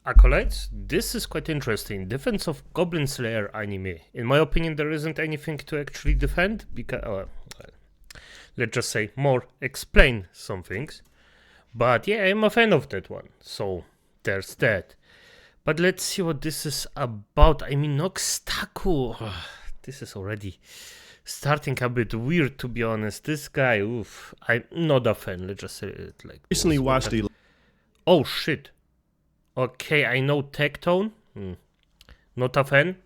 Acolytes, this is quite interesting. Defense of Goblin Slayer anime. In my opinion, there isn't anything to actually defend because, let's just say, more explain some things. But yeah, I'm a fan of that one. So there's that. But let's see what this is about. I mean, Noxtaku. This is already starting a bit weird, to be honest. This guy, oof, I'm not a fan. Let's just say it like Recently this. watched the Oh shit. Okay, I know Tectone. Not a fan.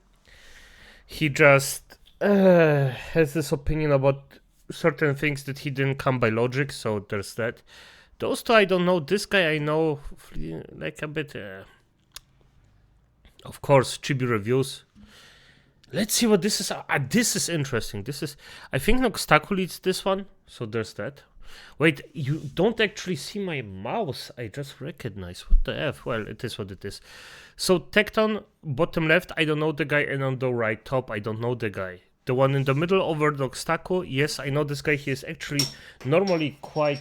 He just has this opinion about certain things that he didn't come by logic, so there's that. Those two I don't know. This guy I know like a bit. Of course, Chibi reviews. Let's see what this is. This is interesting. This is, I think Noxtaku leads this one, so there's that. Wait, you don't actually see my mouse. I just recognize. What the F? Well, it is what it is. So Tecton, bottom left, I don't know the guy, and on the right top, I don't know the guy. The one in the middle over Noxtaku, yes, I know this guy. He is actually normally quite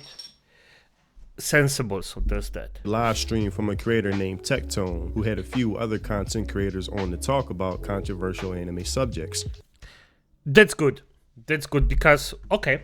sensible, so there's that. live stream from a creator named Tectone, who had a few other content creators on to talk about controversial anime subjects. That's good. That's good because, okay,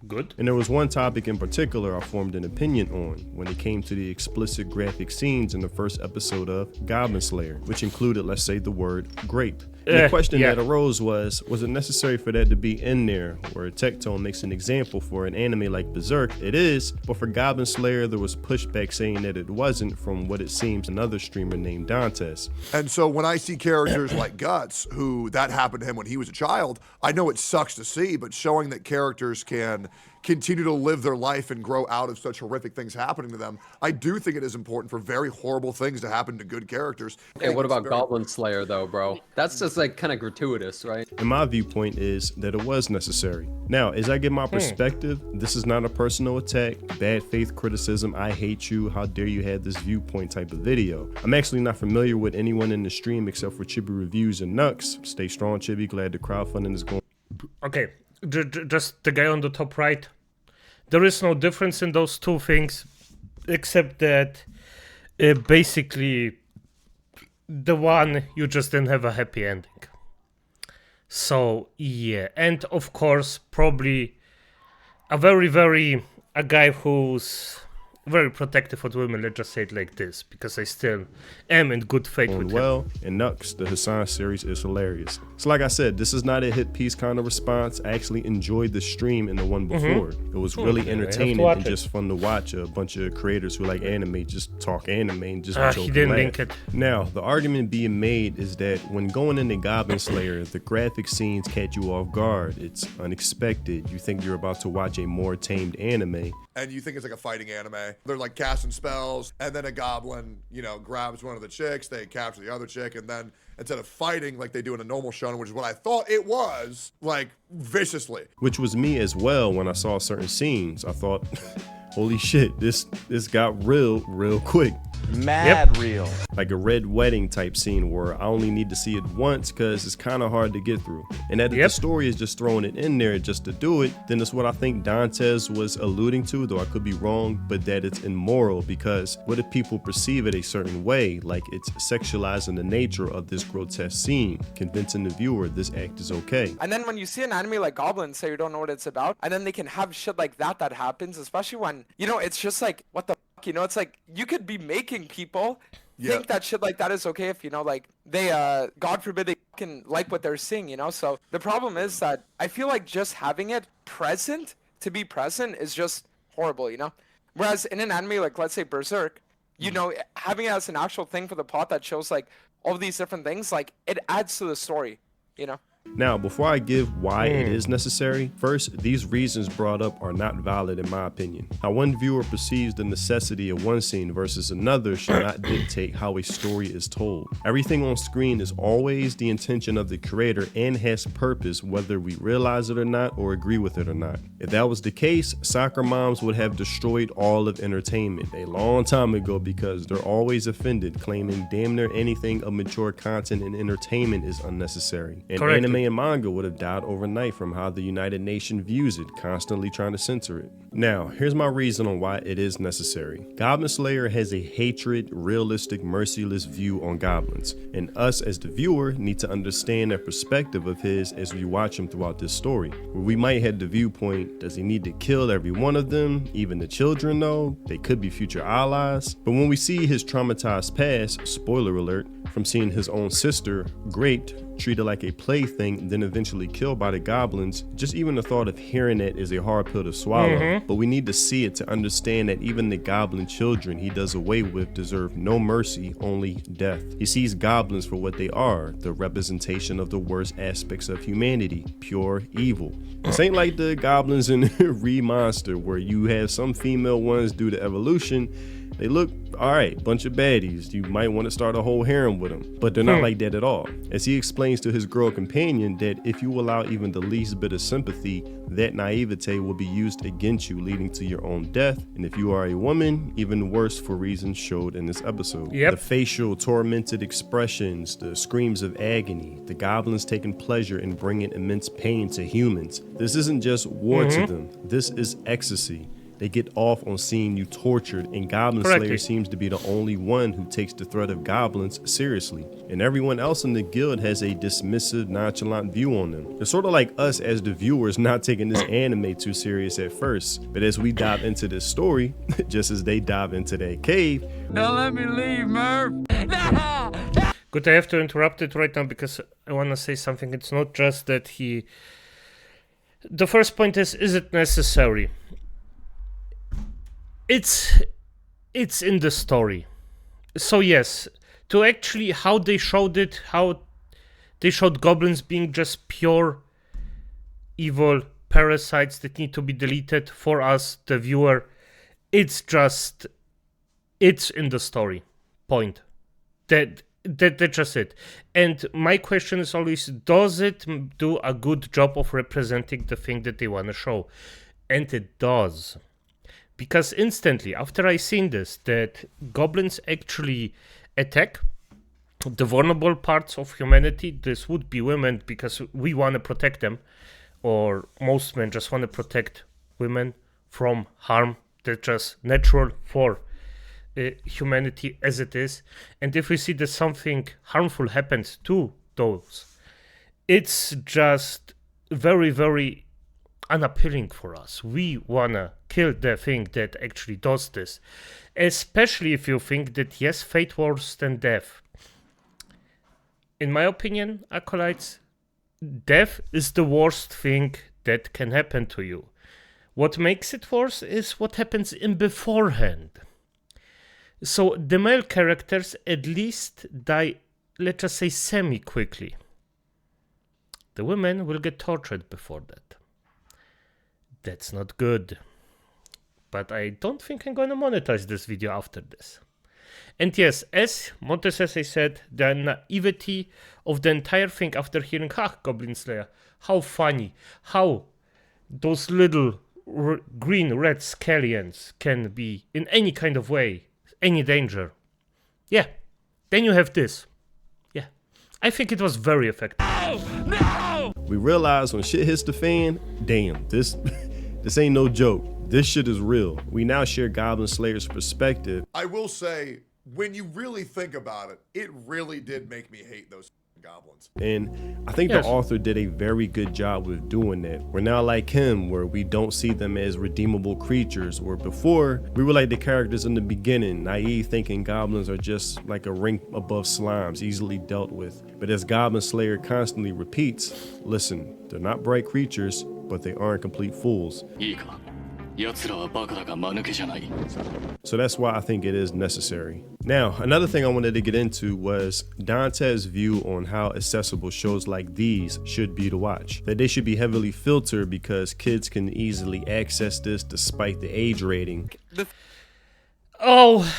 good. And there was one topic in particular I formed an opinion on when it came to the explicit graphic scenes in the first episode of Goblin Slayer, which included, let's say, the word grape. And the question that arose was it necessary for that to be in there, where Tectone makes an example for an anime like Berserk? It is, but for Goblin Slayer, there was pushback saying that it wasn't, from what it seems another streamer named Dantes. And so when I see characters like Guts, who that happened to him when he was a child, I know it sucks to see, but showing that characters can continue to live their life and grow out of such horrific things happening to them, I do think it is important for very horrible things to happen to good characters. Okay, what about Goblin Slayer though, bro? That's just like kind of gratuitous, right? And my viewpoint is that it was necessary. Now, as I give my perspective, this is not a personal attack, bad faith criticism, I hate you, how dare you have this viewpoint type of video. I'm actually not familiar with anyone in the stream except for Chibi Reviews and Nux. Stay strong, Chibi. Glad the crowdfunding is going. Okay, just the guy on the top right. There is no difference in those two things, except that basically the one, you just didn't have a happy ending. So yeah, and of course probably a guy who's very protective of women, let's just say it like this, because I still am in good faith with him. Well, and Nux, the Hassan series is hilarious. So like I said, this is not a hit piece kind of response. I actually enjoyed the stream and the one before. It was really entertaining and just fun to watch a bunch of creators who like anime just talk anime and just joke he and didn't laugh. link it. Now, the argument being made is that when going into Goblin Slayer, the graphic scenes catch you off guard. It's unexpected. You think you're about to watch a more tamed anime. And you think it's like a fighting anime. They're like casting spells, and then a goblin, grabs one of the chicks, they capture the other chick, and then instead of fighting like they do in a normal shonen, which is what I thought it was, like viciously. Which was me as well when I saw certain scenes. I thought, holy shit, this got real quick. Mad real. Like a red wedding type scene where I only need to see it once because it's kind of hard to get through. And that if the story is just throwing it in there just to do it, then it's what I think Dantes was alluding to, though I could be wrong, but that it's immoral, because what if people perceive it a certain way, like it's sexualizing the nature of this grotesque scene, convincing the viewer this act is okay. And then when you see an anime like Goblin, say you don't know what it's about, and then they can have shit like that happens, especially when, it's just like, what the fuck, it's like, you could be making people think that shit like that is okay if, they, God forbid, they can like what they're seeing, So the problem is that I feel like just having it present to be present is just horrible, Whereas in an anime like, let's say, Berserk, having it as an actual thing for the plot that shows, like, all these different things, like, it adds to the story, Now, before I give why it is necessary, first, these reasons brought up are not valid in my opinion. How one viewer perceives the necessity of one scene versus another should not dictate how a story is told. Everything on screen is always the intention of the creator and has purpose, whether we realize it or not or agree with it or not. If that was the case, soccer moms would have destroyed all of entertainment a long time ago, because they're always offended, claiming damn near anything of mature content and entertainment is unnecessary. And anime Saiyan manga would have died overnight from how the United Nations views it, constantly trying to censor it. Now, here's my reason on why it is necessary. Goblin Slayer has a hatred, realistic, merciless view on goblins, and us as the viewer need to understand that perspective of his as we watch him throughout this story. Where we might have the viewpoint, does he need to kill every one of them, even the children though? They could be future allies. But when we see his traumatized past, spoiler alert, from seeing his own sister, Great, treated like a plaything, then eventually killed by the goblins, just even the thought of hearing it is a hard pill to swallow. But we need to see it to understand that even the goblin children he does away with deserve no mercy, only death. He sees goblins for what they are, the representation of the worst aspects of humanity, pure evil. This ain't like the goblins in Re-Monster, where you have some female ones due to evolution. They look alright, bunch of baddies. You might want to start a whole harem with them, but they're not like that at all. As he explains to his girl companion that if you allow even the least bit of sympathy, that naivete will be used against you, leading to your own death. And if you are a woman, even worse for reasons showed in this episode. The facial tormented expressions, the screams of agony, the goblins taking pleasure in bringing immense pain to humans. This isn't just war to them, this is ecstasy. They get off on seeing you tortured, and Goblin Slayer seems to be the only one who takes the threat of goblins seriously. And everyone else in the guild has a dismissive, nonchalant view on them. They're sort of like us as the viewers, not taking this anime too serious at first. But as we dive into this story, just as they dive into that cave. Don't let me leave, Murph! No! Good, I have to interrupt it right now because I want to say something. It's not just that he... The first point is it necessary? It's in the story. So yes, to actually how they showed it, how they showed goblins being just pure evil parasites that need to be deleted for us, the viewer, it's in the story. Point. That's just it. And my question is always, does it do a good job of representing the thing that they want to show? And it does. Because instantly, after I seen this, that goblins actually attack the vulnerable parts of humanity, this would be women, because we want to protect them, or most men just want to protect women from harm. That's just natural for humanity as it is. And if we see that something harmful happens to those, it's just very, very unappealing for us. We wanna kill the thing that actually does this, especially if you think that yes, fate worse than death. In my opinion, acolytes, death is the worst thing that can happen to you. What makes it worse is what happens in beforehand. So the male characters at least die, let's just say, semi-quickly. The women will get tortured before that. That's not good. But I don't think I'm gonna monetize this video after this. And yes, as Montes, as I said, the naivety of the entire thing after hearing, Goblin Slayer, how funny, how those little green red scallions can be in any kind of way, any danger. Yeah, then you have this. Yeah, I think it was very effective. No! We realize when shit hits the fan, damn, this ain't no joke. This shit is real. We now share Goblin Slayer's perspective. I will say, when you really think about it, it really did make me hate those goblins. And I think the author did a very good job with doing that. We're now like him, where we don't see them as redeemable creatures, where before we were like the characters in the beginning, naive, thinking goblins are just like a rank above slimes, easily dealt with. But as Goblin Slayer constantly repeats, listen, they're not bright creatures, but they aren't complete fools. So that's why I think it is necessary. Now, another thing I wanted to get into was Dante's view on how accessible shows like these should be to watch. That they should be heavily filtered because kids can easily access this despite the age rating. Oh,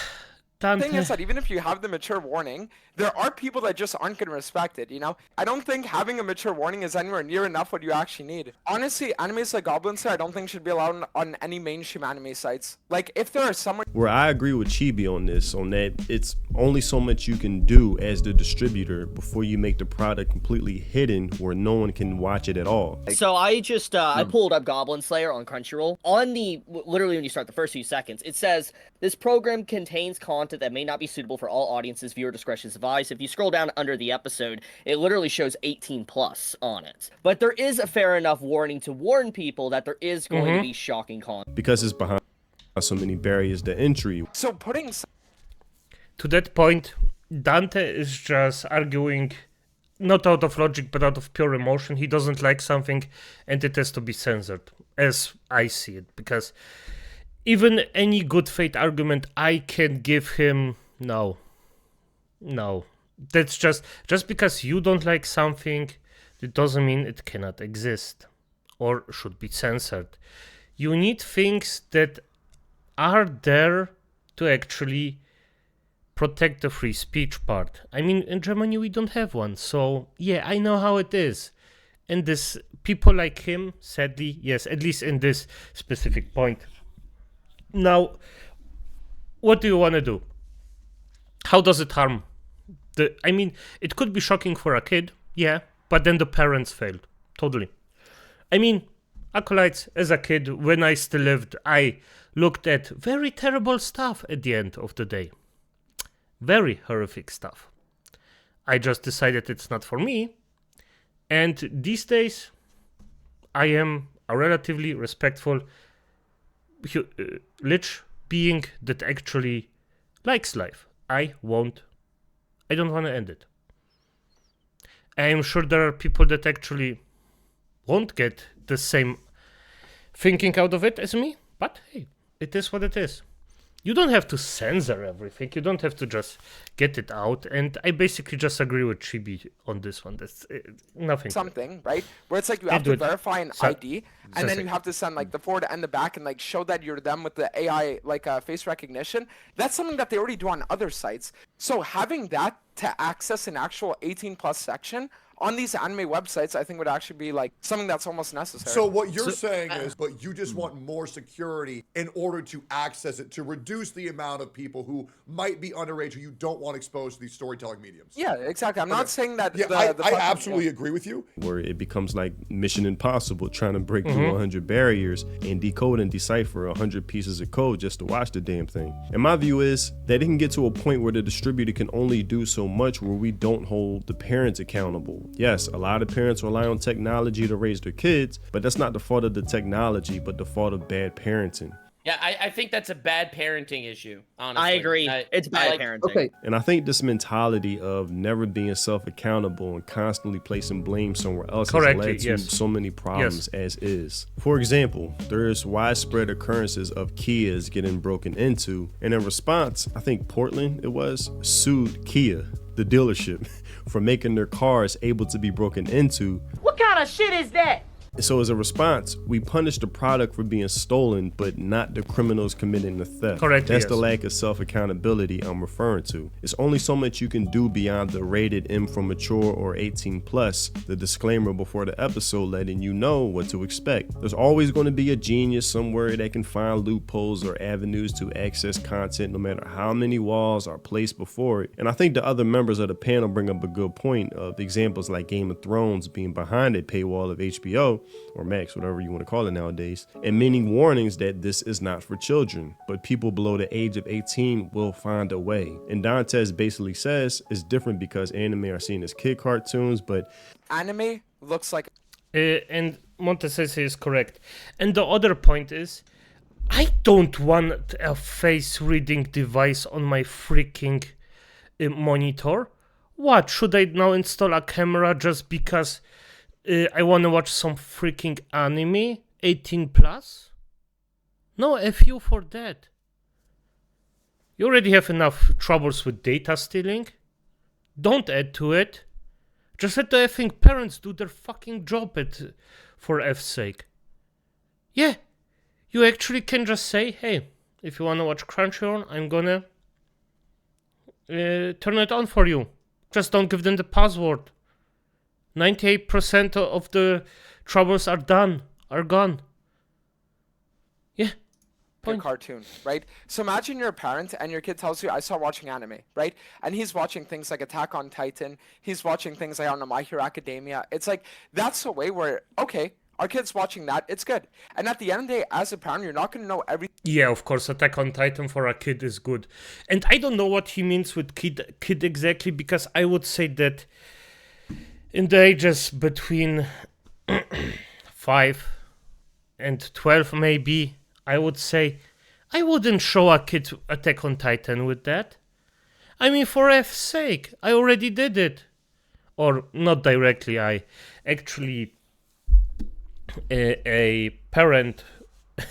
thing is that even if you have the mature warning, there are people that just aren't going to respect it, you know? I don't think having a mature warning is anywhere near enough what you actually need. Honestly, animes like Goblin Slayer I don't think should be allowed on any mainstream anime sites. Like, if there are someone... Where I agree with Chibi on this, on that it's only so much you can do as the distributor before you make the product completely hidden where no one can watch it at all. So I just, I pulled up Goblin Slayer on Crunchyroll. On literally when you start the first few seconds, it says, this program contains content that may not be suitable for all audiences. Viewer discretion is advised. If you scroll down under the episode, it literally shows 18 plus on it. But there is a fair enough warning to warn people that there is going to be shocking content. Because it's behind so many barriers to entry. So putting... To that point, Dante is just arguing not out of logic but out of pure emotion. He doesn't like something and it has to be censored, as I see it. Because even any good faith argument I can give him, no. That's just because you don't like something, it doesn't mean it cannot exist or should be censored. You need things that are there to actually protect the free speech part. I mean, in Germany we don't have one, so yeah, I know how it is. And this people like him, sadly, yes, at least in this specific point. Now, what do you want to do? How does it harm? I mean, it could be shocking for a kid, yeah, but then the parents failed, totally. I mean, Acolytes, as a kid, when I still lived, I looked at very terrible stuff at the end of the day. Very horrific stuff. I just decided it's not for me. And these days, I am a relatively respectful Lich being that actually likes life. I don't want to end it. I am sure there are people that actually won't get the same thinking out of it as me, but hey, it is what it is. You don't have to censor everything. You don't have to just get it out. And I basically just agree with Chibi on this one. That's nothing. Something, right? Where it's like you have to verify an ID, and then you have to send like the forward and the back and like show that you're them with the AI like face recognition. That's something that they already do on other sites. So having that to access an actual 18 plus section on these anime websites, I think would actually be like something that's almost necessary. So what you're saying is, but you just want more security in order to access it, to reduce the amount of people who might be underage who you don't want exposed to these storytelling mediums. Yeah, exactly. I'm not saying that. Yeah, I absolutely agree with you. Where it becomes like Mission Impossible, trying to break through 100 barriers and decode and decipher 100 pieces of code just to watch the damn thing. And my view is that it can get to a point where the distributor can only do so much where we don't hold the parents accountable. Yes, a lot of parents rely on technology to raise their kids, but that's not the fault of the technology, but the fault of bad parenting. Yeah, I think that's a bad parenting issue, honestly. I agree. It's bad parenting. Okay. And I think this mentality of never being self-accountable and constantly placing blame somewhere else has led to so many problems as is. For example, there's widespread occurrences of Kias getting broken into, and in response, I think Portland, sued Kia, the dealership, for making their cars able to be broken into. What kind of shit is that? So as a response, we punish the product for being stolen, but not the criminals committing the theft. Correct. That's the lack of self-accountability I'm referring to. It's only so much you can do beyond the rated M for mature or 18 plus, the disclaimer before the episode letting you know what to expect. There's always going to be a genius somewhere that can find loopholes or avenues to access content no matter how many walls are placed before it. And I think the other members of the panel bring up a good point of examples like Game of Thrones being behind a paywall of HBO, or Max, whatever you want to call it nowadays, and many warnings that this is not for children, but people below the age of 18 will find a way. And Dantes basically says it's different because anime are seen as kid cartoons, but anime looks like... and Montesese is correct. And the other point is, I don't want a face reading device on my freaking monitor. What, should I now install a camera just because I want to watch some freaking anime 18 plus? No, F you for that. You already have enough troubles with data stealing. Don't add to it. Just let the effing parents do their fucking job for F's sake. Yeah, you actually can just say, hey, if you want to watch Crunchyroll, I'm gonna turn it on for you. Just don't give them the password. 98% of the troubles are gone. Yeah. Your cartoon, right? So imagine you're a parent and your kid tells you, I start watching anime, right? And he's watching things like Attack on Titan. He's watching things like, I don't know, My Hero Academia. It's like, that's a way where, okay, our kid's watching that, it's good. And at the end of the day, as a parent, you're not going to know everything. Yeah, of course, Attack on Titan for a kid is good. And I don't know what he means with kid exactly, because I would say that in the ages between 5 and 12 maybe, I would say I wouldn't show a kid Attack on Titan with that. I mean, for F's sake, I already did it. Or not directly, I actually... a parent,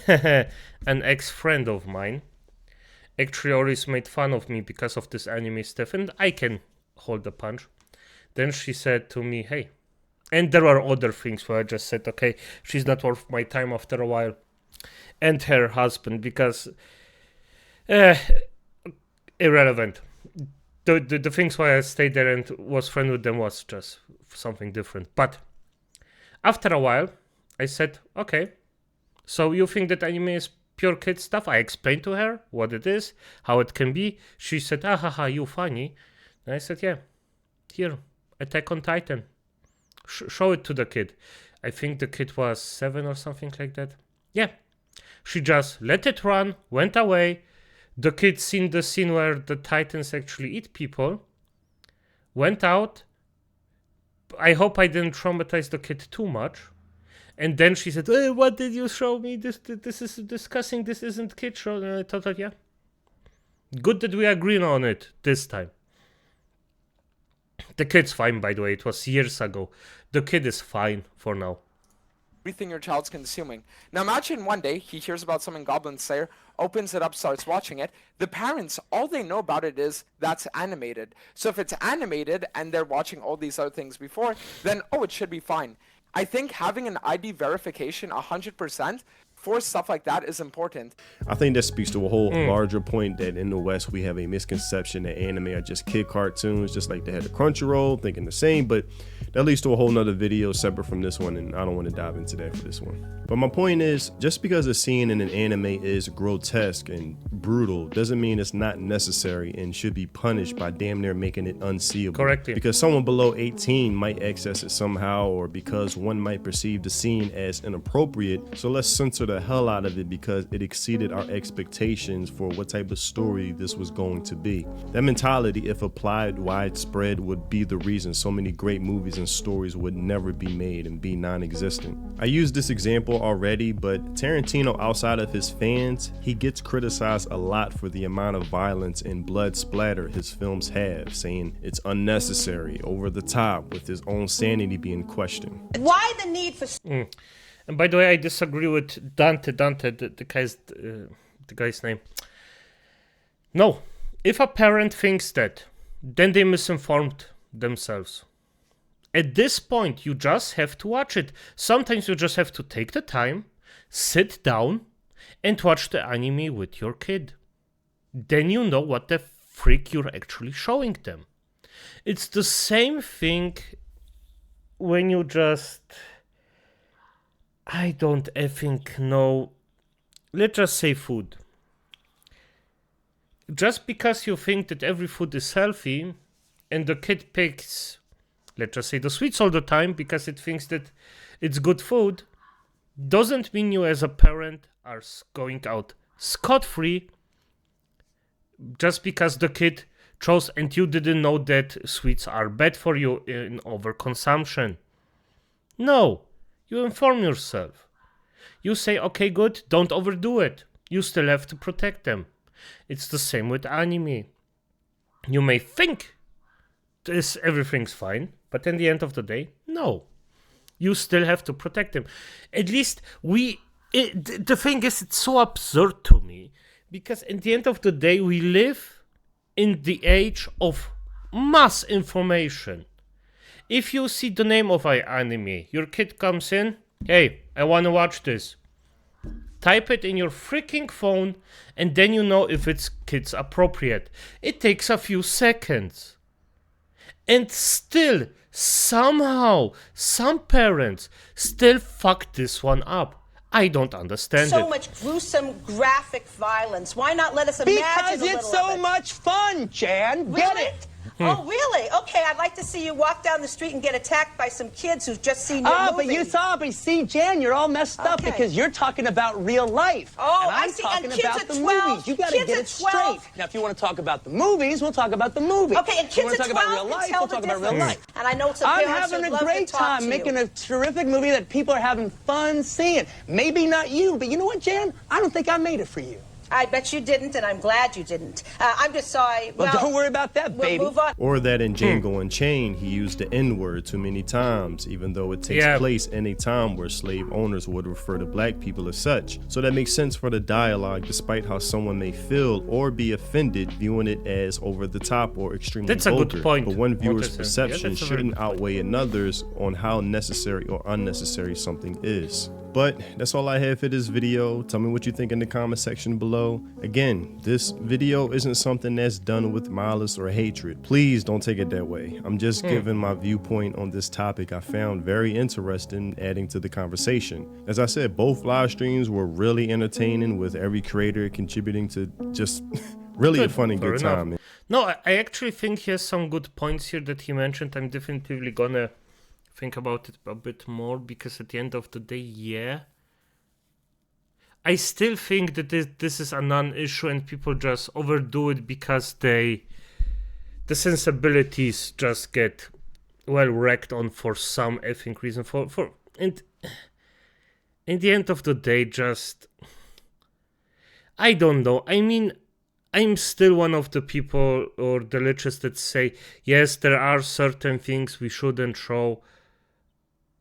an ex-friend of mine, actually always made fun of me because of this anime stuff, and I can hold a punch. Then she said to me, hey, and there are other things where I just said, okay, she's not worth my time after a while. And her husband, because irrelevant. The things why I stayed there and was friend with them was just something different. But after a while, I said, okay, so you think that anime is pure kid stuff? I explained to her what it is, how it can be. She said, haha, you funny. And I said, yeah, here, Attack on Titan. Show it to the kid. I think the kid was 7 or something like that. Yeah. She just let it run, went away. The kid seen the scene where the Titans actually eat people. Went out. I hope I didn't traumatize the kid too much. And then she said, what did you show me? This is disgusting. This isn't kid show. And I thought, yeah. Good that we agreed on it this time. The kid's fine, by the way. It was years ago. The kid is fine for now. Everything your child's consuming. Now imagine one day he hears about something Goblin Slayer, opens it up, starts watching it. The parents, all they know about it is that's animated. So if it's animated and they're watching all these other things before, then it should be fine. I think having an ID verification 100% for stuff like that is important. I think that speaks to a whole larger point that in the West we have a misconception that anime are just kid cartoons, just like they had the Crunchyroll, thinking the same, but that leads to a whole nother video separate from this one, and I don't want to dive into that for this one. But my point is, just because a scene in an anime is grotesque and brutal doesn't mean it's not necessary and should be punished by damn near making it unseeable. Correctly. Because someone below 18 might access it somehow, or because one might perceive the scene as inappropriate, so let's censor the hell out of it because it exceeded our expectations for what type of story this was going to be. That mentality, if applied widespread, would be the reason so many great movies and stories would never be made and be non-existent. I used this example already, but Tarantino, outside of his fans, he gets criticized a lot for the amount of violence and blood splatter his films have, saying it's unnecessary, over the top, with his own sanity being questioned. Why the need for... And by the way, I disagree with Dante, the guy's name. No, if a parent thinks that, then they misinformed themselves. At this point, you just have to watch it. Sometimes you just have to take the time, sit down, and watch the anime with your kid. Then you know what the freak you're actually showing them. It's the same thing when you just... I don't effing know. Let's just say food. Just because you think that every food is healthy and the kid picks, let's just say, the sweets all the time because it thinks that it's good food, doesn't mean you as a parent are going out scot-free just because the kid chose and you didn't know that sweets are bad for you in overconsumption. No. You inform yourself. You say, okay, good, don't overdo it. You still have to protect them. It's the same with anime. You may think everything's fine, but at the end of the day, no. You still have to protect them. At least the thing is, it's so absurd to me, because at the end of the day, we live in the age of mass information. If you see the name of an anime, your kid comes in, hey, I want to watch this. type it in your freaking phone, and then you know if it's kids appropriate. It takes a few seconds. And still, somehow, some parents still fuck this one up. I don't understand So it. much gruesome, graphic violence. Why not let us imagine Because a little it's so of it? much fun, Jan. Get Really? it? Oh, really? Okay, I'd like to see you walk down the street and get attacked by some kids who've just seen your movie. But you saw, but see, Jan, you're all messed up Okay. because you're talking about real life. Oh, and I I'm see. talking And kids about at the 12, movies. You gotta kids get at it 12. straight. Now, if you want to talk about the movies, we'll talk about the movies. Okay, and If you kids want at to talk 12 about real can life, tell we'll the talk about real difference. life. And I know some I'm parents having would a love great to talk time to making you. a terrific movie that people are having fun seeing. Maybe not you, but you know what, Jan? I don't think I made it for you. I bet you didn't, and I'm glad you didn't. I'm just sorry. Well, don't worry about that, we'll baby. move on. Or that in Django Unchained, he used the N-word too many times, even though it takes Yeah. place in a time where slave owners would refer to black people as such. So that makes sense for the dialogue, despite how someone may feel or be offended, viewing it as over the top or extremely That's a good vulgar. point, But one viewer's Mortensen. perception Yeah, that's a very shouldn't good point. outweigh another's on how necessary or unnecessary something is. But that's all I have for this video. Tell me what you think in the comment section below. Again, this video isn't something that's done with malice or hatred. Please don't take it that way. I'm just giving my viewpoint on this topic I found very interesting, adding to the conversation. As I said, both live streams were really entertaining, with every creator contributing to just really a fun and Fair good enough. time. No, I actually think he has some good points here that he mentioned. I'm definitively gonna think about it a bit more, because at the end of the day, yeah, I still think that this is a non-issue and people just overdo it because the sensibilities just get well wrecked on for some effing reason. And in the end of the day, just I don't know. I mean, I'm still one of the people or the liches that say, yes, there are certain things we shouldn't show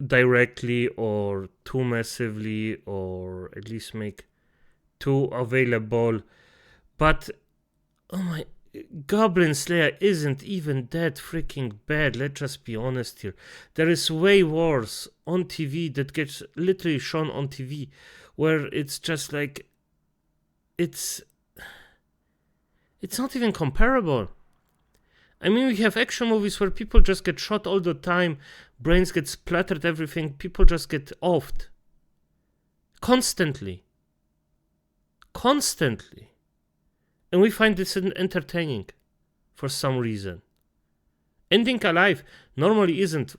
directly or too massively, or at least make too available. But oh my, Goblin Slayer isn't even that freaking bad. Let's just be honest here. There is way worse on TV that gets literally shown on TV, where it's just like it's not even comparable. I mean, we have action movies where people just get shot all the time, brains get splattered, everything, people just get offed. Constantly. And we find this entertaining for some reason. Ending Alive normally isn't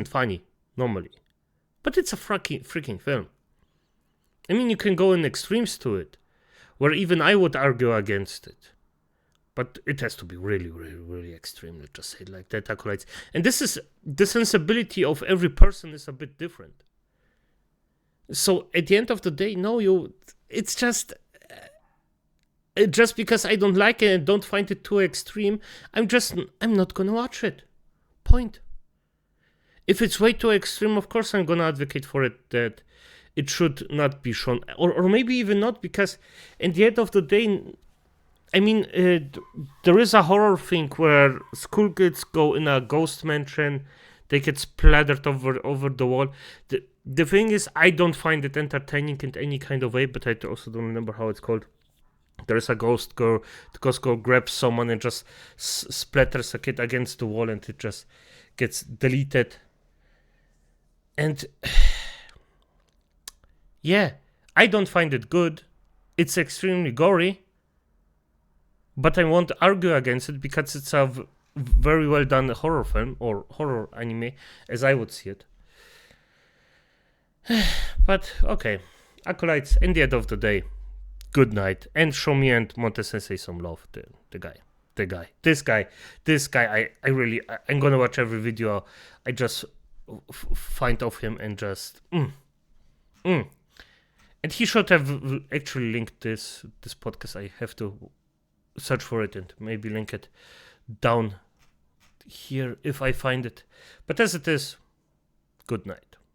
funny, normally. But it's a freaking film. I mean, you can go in extremes to it, where even I would argue against it. But it has to be really, really, really extreme, let's just say it like that, acolytes. And this is, the sensibility of every person is a bit different. So at the end of the day, no, it's just because I don't like it and don't find it too extreme, I'm not gonna watch it. Point. If it's way too extreme, of course I'm gonna advocate for it, that it should not be shown, or maybe even not, because at the end of the day, I mean, there is a horror thing where school kids go in a ghost mansion, they get splattered over the wall. The thing is, I don't find it entertaining in any kind of way, but I also don't remember how it's called. There is a ghost girl, the ghost girl grabs someone and just splatters a kid against the wall, and it just gets deleted. And yeah, I don't find it good. It's extremely gory. But I won't argue against it because it's a very well done horror film or horror anime, as I would see it. But okay, acolytes, in the end of the day, good night, and show me and Monte Sensei some love. This guy, I'm gonna watch every video I just find of him and just And he should have actually linked this podcast. I have to search for it and maybe link it down here if I find it. But as it is, good night.